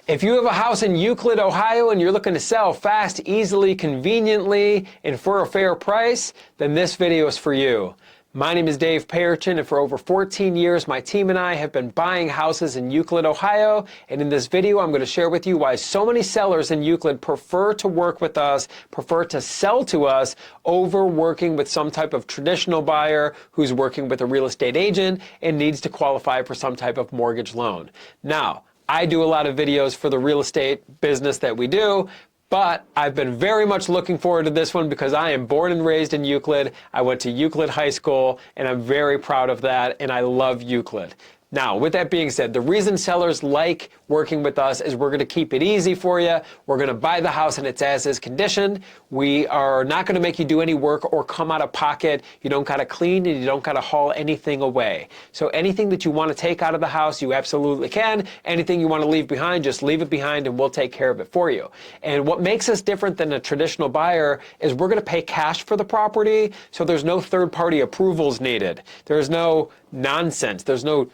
If you have a house in Euclid, Ohio, and you're looking to sell fast, easily, conveniently, and for a fair price, then this video is for you. My name is Dave Payerton, and for over 14 years, my team and I have been buying houses in Euclid, Ohio. And in this video, I'm going to share with you why so many sellers in Euclid prefer to work with us, prefer to sell to us, over working with some type of traditional buyer who's working with a real estate agent and needs to qualify for some type of mortgage loan. Now, I do a lot of videos for the real estate business that we do, but I've been very much looking forward to this one because I am born and raised in Euclid. I went to Euclid High School, and I'm very proud of that, and I love Euclid. Now, with that being said, the reason sellers like working with us is we're going to keep it easy for you. We're going to buy the house in its as-is condition. We are not going to make you do any work or come out of pocket. You don't got to clean and you don't got to haul anything away. So anything that you want to take out of the house, you absolutely can. Anything you want to leave behind, just leave it behind and we'll take care of it for you. And what makes us different than a traditional buyer is we're going to pay cash for the property, so there's no third-party approvals needed. There's no nonsense. There's no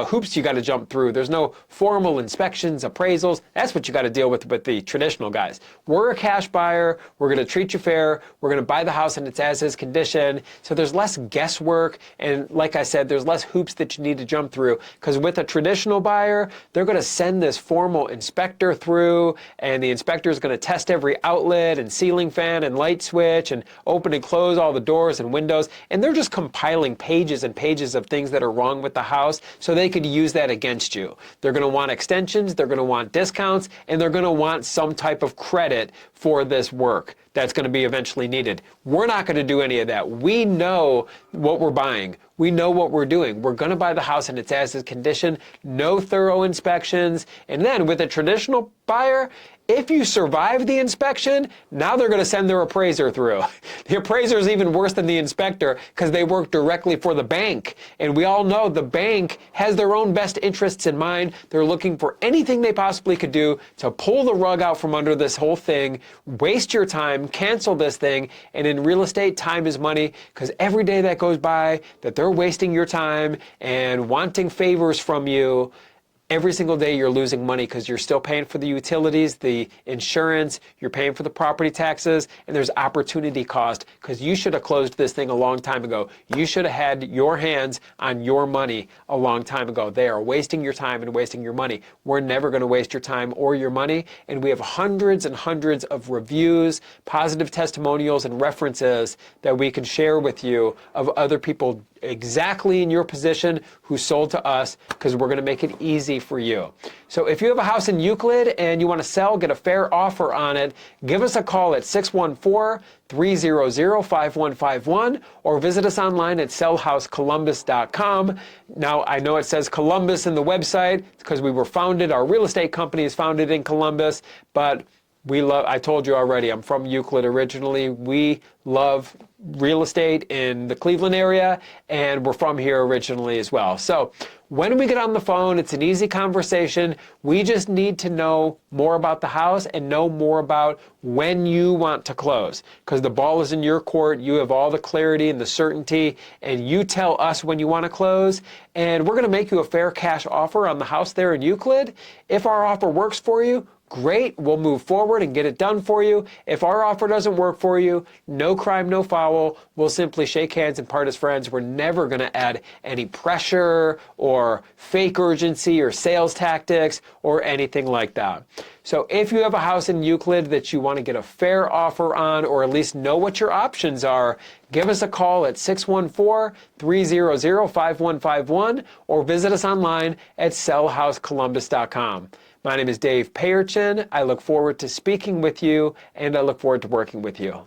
hoops you got to jump through. There's no formal inspections, appraisals. That's what you got to deal with the traditional guys. We're a cash buyer. We're going to treat you fair. We're going to buy the house in its as-is condition. So there's less guesswork. And like I said, there's less hoops that you need to jump through. Because with a traditional buyer, they're going to send this formal inspector through, and the inspector is going to test every outlet and ceiling fan and light switch and open and close all the doors and windows. And they're just compiling pages and pages of things that are wrong with the house so they could use that against you. They're going to want extensions, they're going to want discounts, and they're going to want some type of credit for this work that's going to be eventually needed. We're not going to do any of that. We know what we're buying. We know what we're doing. We're going to buy the house in its as-is condition, no thorough inspections. And then with a traditional buyer, if you survive the inspection, now they're going to send their appraiser through. The appraiser is even worse than the inspector because they work directly for the bank. And we all know the bank has their own best interests in mind. They're looking for anything they possibly could do to pull the rug out from under this whole thing, waste your time, cancel this thing. And in real estate, time is money, because every day that goes by that they're wasting your time and wanting favors from you, every single day you're losing money because you're still paying for the utilities, the insurance, you're paying for the property taxes, and there's opportunity cost because you should have closed this thing a long time ago. You should have had your hands on your money a long time ago. They are wasting your time and wasting your money. We're never going to waste your time or your money, and we have hundreds and hundreds of reviews, positive testimonials, and references that we can share with you of other people exactly in your position who sold to us, because we're going to make it easy for you. So if you have a house in Euclid and you want to sell, get a fair offer on it, give us a call at 614-300-5151 or visit us online at sellhousecolumbus.com. Now, I know it says Columbus in the website because we were founded, our real estate company is founded in Columbus, but I told you already, I'm from Euclid originally. We love real estate in the Cleveland area, and we're from here originally as well. So when we get on the phone, it's an easy conversation. We just need to know more about the house and know more about when you want to close, because the ball is in your court. You have all the clarity and the certainty, and you tell us when you want to close, and we're going to make you a fair cash offer on the house there in Euclid. If our offer works for you, great, we'll move forward and get it done for you. If our offer doesn't work for you, no crime, no foul. We'll simply shake hands and part as friends. We're never going to add any pressure or fake urgency or sales tactics or anything like that. So if you have a house in Euclid that you want to get a fair offer on, or at least know what your options are, give us a call at 614-300-5151 or visit us online at sellhousecolumbus.com. My name is Dave Payerton. I look forward to speaking with you, and I look forward to working with you.